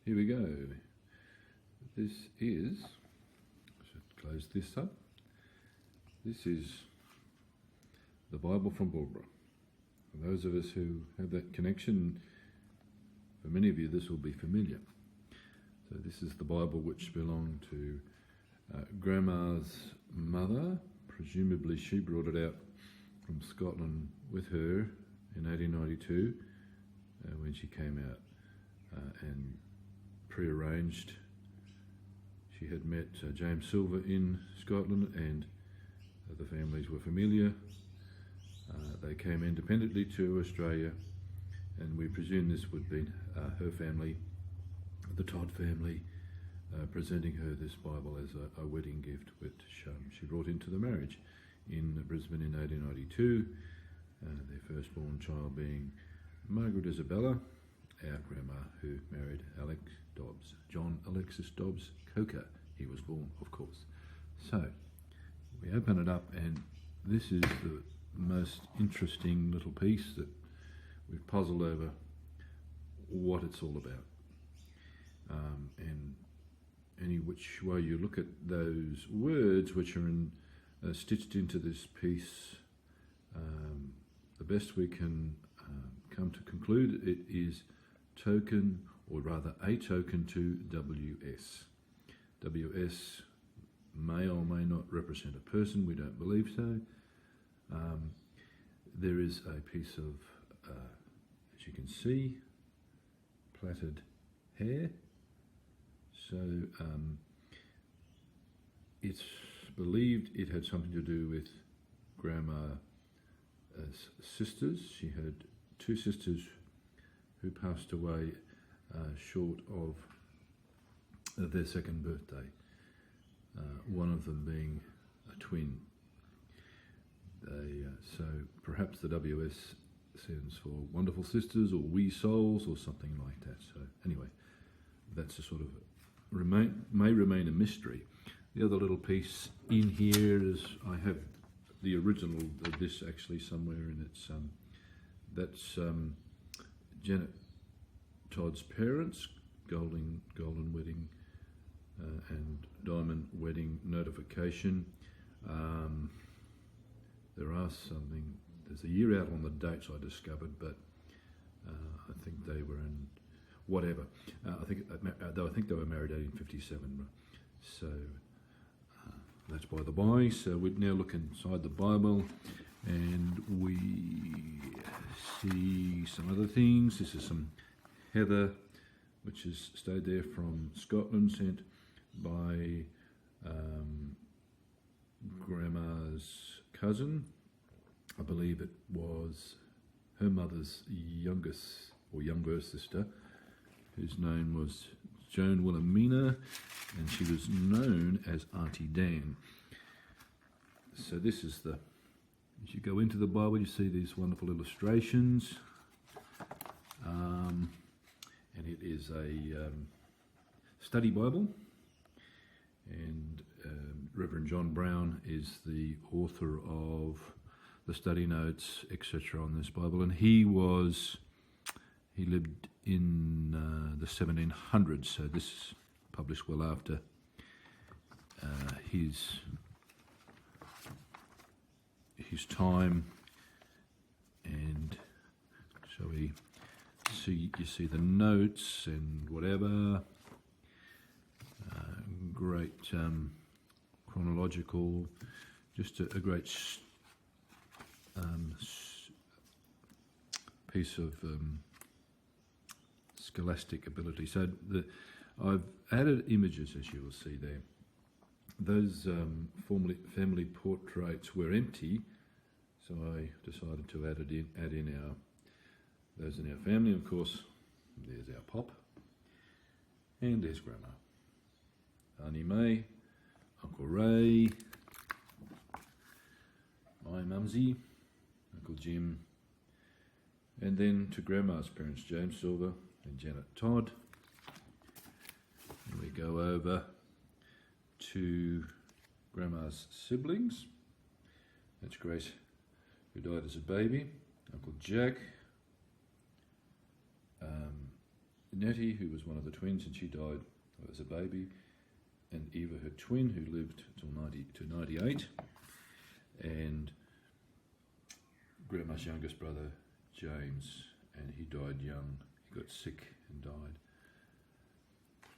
here we go. This is, I should close this up. This is the Bible from Boolburra. For those of us who have that connection, for many of you this will be familiar. So this is the Bible which belonged to Grandma's mother. Presumably she brought it out from Scotland with her in 1892 when she came out and prearranged. She had met James Silver in Scotland, and the families were familiar. They came independently to Australia, and we presume this would be her family, the Todd family, presenting her this Bible as a wedding gift, which she brought into the marriage in Brisbane in 1892, their firstborn child being Margaret Isabella, our grandma, who married Alex Dobbs, John Alexis Dobbs Coker. He was born, of course. So we open it up, and this is the most interesting little piece that we've puzzled over what it's all about. And any which way you look at those words which are stitched into this piece, the best we can come to conclude it is token, or rather a token to WS. WS may or may not represent a person, we don't believe so. There is a piece of, as you can see, plaited hair. So it's believed it had something to do with Grandma's sisters. She had two sisters who passed away short of their second birthday, one of them being a twin. So perhaps the WS stands for Wonderful Sisters or Wee Souls or something like that. So anyway, that's a sort of may remain a mystery. The other little piece in here is, I have the original of this actually somewhere, and it's that's Janet Todd's parents, golden wedding and diamond wedding notification. There's a year out on the dates I discovered, but I think they were in whatever. I think they were married 1857. So that's by the by. So we now look inside the Bible, and we see some other things. This is some heather, which has stayed there from Scotland, sent by Grandma's cousin. I believe it was her mother's younger sister, whose name was Joan Wilhelmina, and she was known as Auntie Dan. So this is as you go into the Bible, you see these wonderful illustrations, and it is a study Bible, and Reverend John Brown is the author of the study notes, etc. on this Bible, and he lived in the 1700s, so this is published well after his time. And shall we see? You see the notes and whatever. Great chronological, just a great piece of scholastic ability. So I've added images, as you will see there. Those family portraits were empty, so I decided to add in those in our family. Of course, there's our pop, and there's Grandma, Auntie May, Uncle Ray, my mumsy, Uncle Jim, and then to Grandma's parents, James Silver and Janet Todd. And we go over to Grandma's siblings. That's Grace, who died as a baby, Uncle Jack, Nettie, who was one of the twins, and she died as a baby, and Eva, her twin, who lived till 98, and Grandma's youngest brother, James, and he died young. He got sick and died.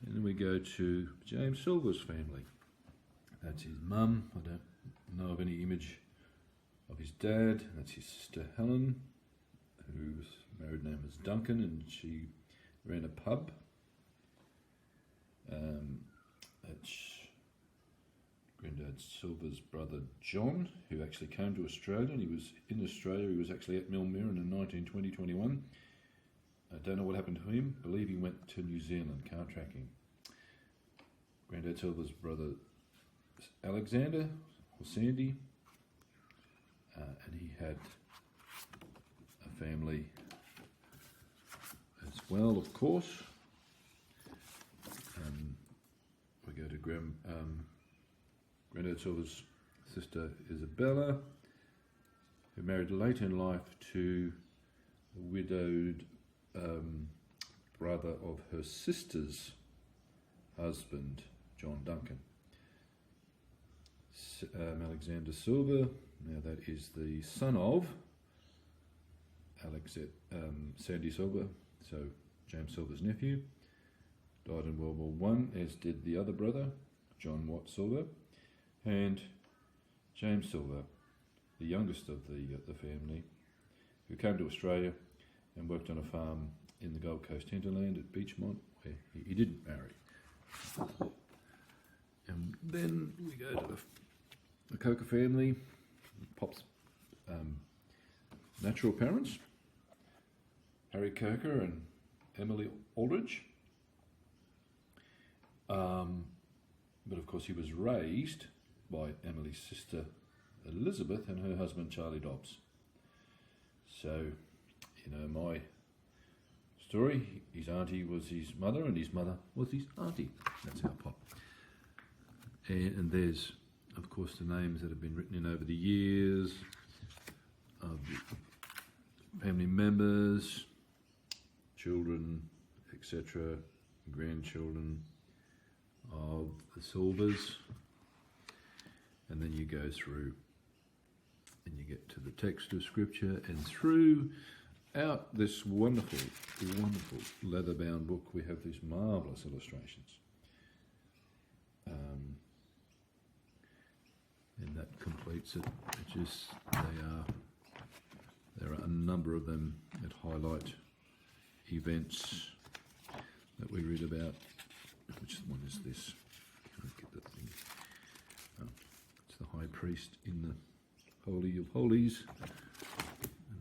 And then we go to James Silver's family. That's his mum. I don't know of any image of his dad. That's his sister Helen, whose married name was Duncan, and she ran a pub. That's Grandad Silver's brother John, who actually came to Australia, and he was in Australia. He was actually at Millmerran in 1920-21. I don't know what happened to him. I believe he went to New Zealand car tracking. Grandad Silver's brother Alexander, or Sandy, and he had a family as well, of course. We go to Grandad Silver's sister Isabella, who married late in life to the widowed brother of her sister's husband, John Duncan. Alexander Silver, now that is the son of Sandy Silver, so James Silver's nephew, died in World War One, as did the other brother, John Watt Silver, and James Silver, the youngest of the family, who came to Australia and worked on a farm in the Gold Coast hinterland at Beechmont, where he didn't marry. And then we go to the Coker family, Pop's natural parents, Harry Coker and Emily Aldridge. But of course he was raised by Emily's sister Elizabeth and her husband Charlie Dobbs. So, you know, my story, his auntie was his mother and his mother was his auntie. That's our Pop. And there's, of course, the names that have been written in over the years of family members, children, etc., grandchildren of the Silvers. And then you go through and you get to the text of Scripture, and throughout this wonderful, wonderful leather-bound book we have these marvellous illustrations. And that completes it. There are a number of them that highlight events that we read about. Which one is this? Can I get that thing? Oh, it's the high priest in the Holy of Holies.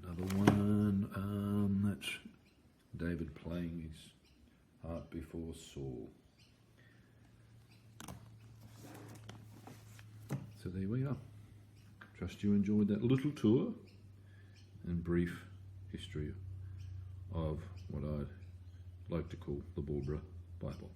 Another one, that's David playing his harp before Saul. So there we are. Trust you enjoyed that little tour and brief history of what I'd like to call the Boolburra Bible.